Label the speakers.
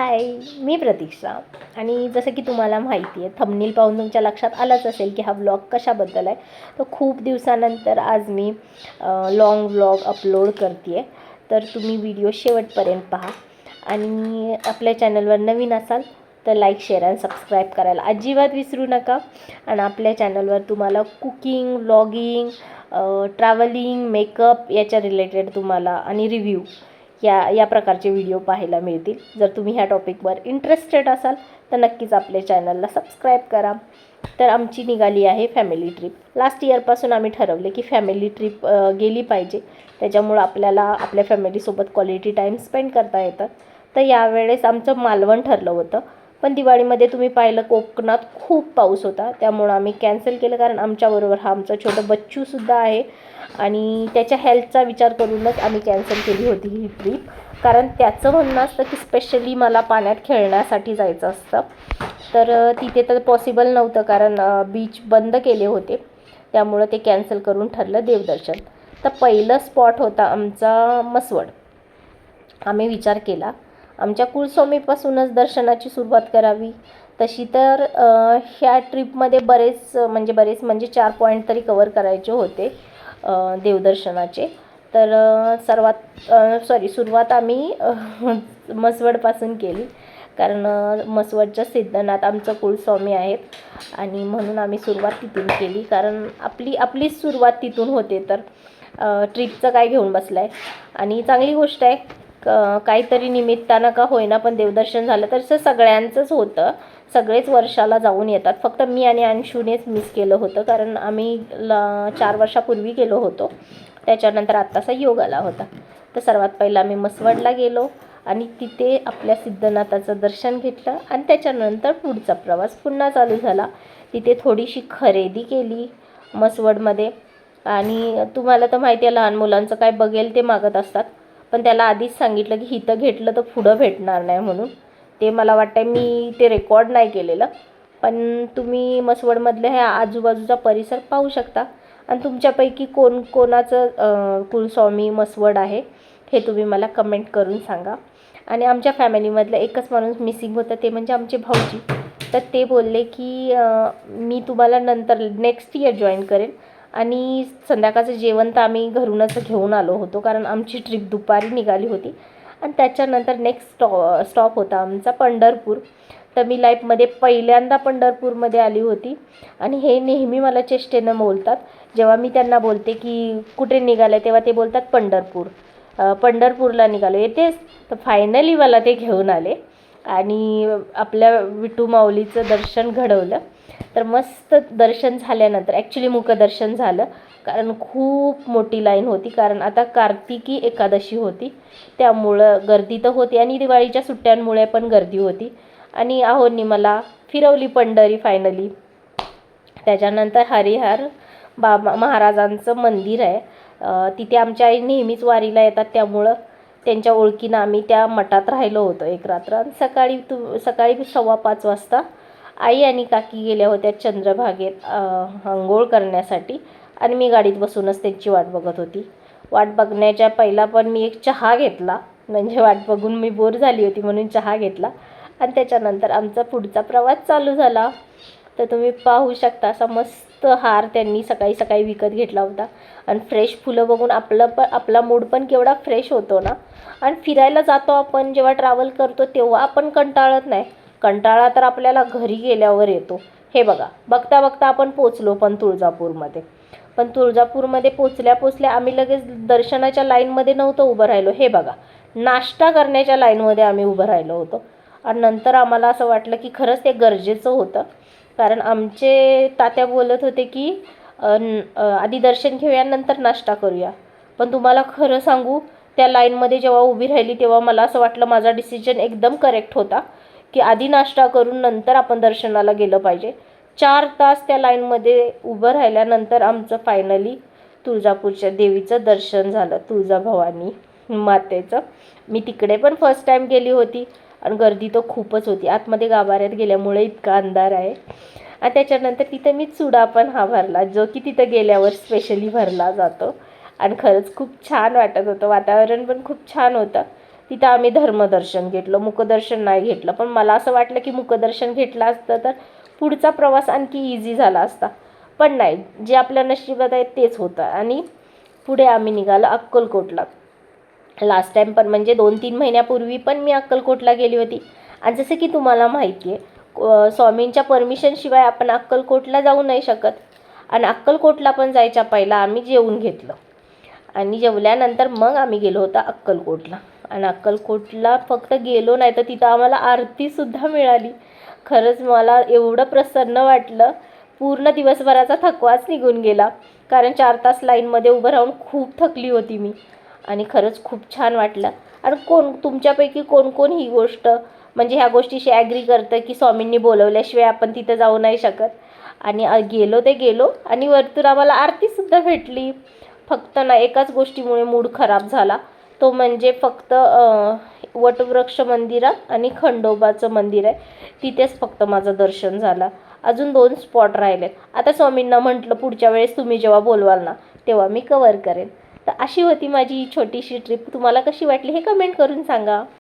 Speaker 1: हाय, मी प्रतीक्षा. आणि जसं की तुम्हाला माहिती आहे, थंबनेल पाहून तुमच्या लक्षात आलंच असेल की हा व्लॉग कशाबद्दल आहे. तर खूप दिवसानंतर आज मी लाँग व्लॉग अपलोड करते आहे. तर तुम्ही व्हिडिओ शेवटपर्यंत पहा. आणि आपल्या चॅनलवर नवीन असाल तर लाईक, शेअर आणि सबस्क्राईब करायला अजिबात विसरू नका. आणि आपल्या चॅनलवर तुम्हाला कुकिंग, व्लॉगिंग, ट्रॅव्हलिंग, मेकअप याच्या रिलेटेड तुम्हाला आणि रिव्ह्यू या प्रकारचे व्हिडिओ पाहायला मिळतील. जर तुम्ही ह्या टॉपिकवर इंटरेस्टेड असाल तर नक्कीच आपल्या चॅनलला सबस्क्राईब करा. तर आमची निघाली आहे फॅमिली ट्रिप. लास्ट इयरपासून आम्ही ठरवले की फॅमिली ट्रिप गेली पाहिजे. त्याच्यामुळं आपल्याला आपल्या फॅमिलीसोबत क्वालिटी टाईम स्पेंड करता येतं. तर यावेळेस आमचं मालवण ठरलं होतं, पण दिवाळीमध्ये तुम्ही पाहिलं कोकणात खूप पाऊस होता, त्यामुळं आम्ही कॅन्सल केलं. कारण आमच्याबरोबर हा आमचा छोटं बच्चूसुद्धा आहे आणि त्याच्या हेल्थचा विचार करूनच आम्ही कॅन्सल केली होती ही ट्रिप. कारण त्याचं म्हणणं असतं की स्पेशली मला पाण्यात खेळण्यासाठी जायचं असतं. तर तिथे तर पॉसिबल नव्हतं, कारण बीच बंद केले होते. त्यामुळं ते कॅन्सल करून ठरलं देवदर्शन. तर पहिलं स्पॉट होता आमचा मसवड. आम्ही विचार केला आमच्या कुलस्वामीपासूनच दर्शनाची सुरुवात करावी. तशी तर ह्या ट्रिपमध्ये बरेच म्हणजे 4 पॉईंट तरी कवर करायचे होते देवदर्शनाचे. तर सुरुवात आम्ही मसवडपासून केली. कारण मसवडच्या सिद्धनाथ आमचं कुलस्वामी आहेत आणि म्हणून आम्ही सुरुवात तिथून केली. कारण आपलीच सुरुवात तिथून होते. तर ट्रिपचं काय घेऊन बसलं आहे. आणि चांगली गोष्ट आहे, काहीतरी निमित्तानं का होईना पण देवदर्शन झालं. तर सगळ्यांचंच होतं, सगळेच वर्षाला जाऊन येतात. फक्त मी आणि अंशूनेच मिस केलं होतं, कारण आम्ही 4 वर्षापूर्वी गेलो होतो. त्याच्यानंतर आत्ताचा योग आला होता. तर सर्वात पहिला आम्ही मसवडला गेलो आणि तिथे आपल्या सिद्धनाथाचं दर्शन घेतलं. आणि त्याच्यानंतर पुढचा प्रवास पुन्हा चालू झाला. तिथे थोडीशी खरेदी केली मसवडमध्ये. आणि तुम्हाला तर माहिती आहे, लहान मुलांचं काय बघेल ते मागत असतात. पण त्याला आधीच सांगितलं की इथं घेतलं तर पुढं भेटणार नाही म्हणून. ते मला वाटतं मी ते रेकॉर्ड नाही केलेलं. पण तुम्ही मसवडमधले ह्या आजूबाजूचा परिसर पाहू शकता. आणि तुमच्यापैकी कोणाचं कुलस्वामी मसवड आहे हे तुम्ही मला कमेंट करून सांगा. आणि आमच्या फॅमिलीमधलं एकच माणूस मिसिंग होतं, ते म्हणजे आमचे भाऊजी. तर ते बोलले की मी तुम्हाला नंतर नेक्स्ट इयर जॉईन करेन. आणि संध्याकाळचं जेवण तर आम्ही घरूनच घेऊन आलो होतो, कारण आमची ट्रिप दुपारी निघाली होती. आणि त्याच्यानंतर नेक्स्ट स्टॉप होता आमचा पंढरपूर. तर मी लाईफमध्ये पहिल्यांदा पंढरपूरमध्ये आली होती. आणि हे नेहमी मला चेष्टेनं बोलतात. जेव्हा मी त्यांना बोलते की कुठे निघाले, तेव्हा ते बोलतात पंढरपूरला निघालो येतेस. तर फायनली मला ते घेऊन आले आणि आपल्या विठू माऊलीचं दर्शन घडवलं. तर मस्त दर्शन झाल्यानंतर ॲक्च्युली मुखदर्शन झालं, कारण खूप मोठी लाईन होती. कारण आता कार्तिकी एकादशी होती, त्यामुळं गर्दी तर होती आणि दिवाळीच्या सुट्ट्यांमुळे पण गर्दी होती. आणि आहोंनी मला फिरवली पंढरी फायनली. त्याच्यानंतर हरिहर बाबा महाराजांचं मंदिर आहे. तिथे आमच्या आई नेहमीच वारीला येतात, त्यामुळं त्यांच्या ओळखीनं आम्ही त्या मठात राहिलो होतो एक रात्र. आणि सकाळी 5:15 वाजता आई आणि काकी गेल्या होत्या चंद्रभागेत अंघोळ करण्यासाठी. आणि मी गाडीत बसूनच त्यांची वाट बघत होती. वाट बघण्याच्या पहिला पण मी एक चहा घेतला, म्हणजे वाट बघून मी बोर झाली होती म्हणून चहा घेतला. आणि त्याच्यानंतर आमचा पुढचा प्रवास चालू झाला. तर तुम्ही पाहू शकता, असा मस्त हार त्यांनी सकाळी सकाळी विकत घेतला होता. आणि फ्रेश फुलं बघून आपला मूड पण केवढा फ्रेश होतो ना. आणि फिरायला जातो आपण, जेव्हा ट्रॅव्हल करतो तेव्हा आपण कंटाळत नाही. कंटाळा तर आपल्याला घरी गेल्यावर येतो. हे बघता बघता आपण पोचलो पण तुळजापूरमध्ये. पण तुळजापूरमध्ये पोचल्या आम्ही लगेच दर्शनाच्या लाईनमध्ये नव्हतं उभं राहिलो. हे बघा, नाश्ता करण्याच्या लाईनमध्ये आम्ही उभं राहिलो होतो. आणि नंतर आम्हाला असं वाटलं की खरंच ते गरजेचं होतं. कारण आमचे तात्या बोलत होते की आधी दर्शन घेऊया नंतर नाश्ता करूया. पण तुम्हाला खरं सांगू, त्या लाईनमध्ये जेव्हा उभी राहिली तेव्हा मला असं वाटलं माझा डिसिजन एकदम करेक्ट होता की आधी नाश्ता करून नंतर आपण दर्शनाला गेलं पाहिजे. 4 तास त्या लाईनमध्ये उभं राहिल्यानंतर आमचं फायनली तुळजापूरच्या देवीचं दर्शन झालं, तुळजाभवानी मातेचं. मी तिकडे पण फर्स्ट टाईम गेली होती आणि गर्दी तर खूपच होती. आतमध्ये गाभाऱ्यात गेल्यामुळे इतका अंधार आहे. आणि त्याच्यानंतर तिथं मी चुडा पण हा भरला, जो की तिथं गेल्यावर स्पेशली भरला जातो. आणि खरंच खूप छान वाटत होतं, वातावरण पण खूप छान होतं. तिथं आम्ही धर्मदर्शन घेतलं, मुखदर्शन नाही घेतलं. पण मला असं वाटलं की मुखदर्शन घेतलं असतं तर पुढचा प्रवास आणखी इझी झाला असता. पण नाही, जे आपल्या नशिबात आहे तेच होतं. आणि पुढे आम्ही निघालो अक्कलकोटला. लास्ट टाईम पण म्हणजे 2-3 महिन्यापूर्वी पण मी अक्कलकोटला गेली होती. आणि जसं की तुम्हाला माहिती आहे, स्वामींच्या परमिशनशिवाय आपण अक्कलकोटला जाऊ नाही शकत. आणि अक्कलकोटला पण जायच्या पहिला आम्ही जेवून घेतलं. आणि जेवल्यानंतर मग आम्ही गेलो होतो अक्कलकोटला. आणि अक्कलकोटला फक्त गेलो नाही तर तिथं आम्हाला आरतीसुद्धा मिळाली. खरंच मला एवढं प्रसन्न वाटलं. पूर्ण दिवसभराचा थकवाच निघून गेला. कारण 4 तास लाईनमध्ये उभं राहून खूप थकली होती मी. आणि खरंच खूप छान वाटलं. आणि तुमच्यापैकी कोण कोण ही गोष्ट म्हणजे ह्या गोष्टीशी ॲग्री करतं की स्वामींनी बोलवल्याशिवाय आपण तिथं जाऊ नाही शकत. आणि गेलो आणि वरतून आम्हाला आरतीसुद्धा भेटली. फक्त ना एकाच गोष्टीमुळे मूड खराब झाला, तो म्हणजे फक्त वटवृक्ष मंदिरात आणि खंडोबाचं मंदिर आहे तिथेच फक्त माझं दर्शन झालं. अजून 2 स्पॉट राहिले. आता स्वामींना म्हटलं पुढच्या वेळेस तुम्ही जेव्हा बोलवाल ना तेव्हा मी कवर करेन. तर अशी होती माझी छोटीशी ट्रिप. तुम्हाला कशी वाटली हे कमेंट करून सांगा.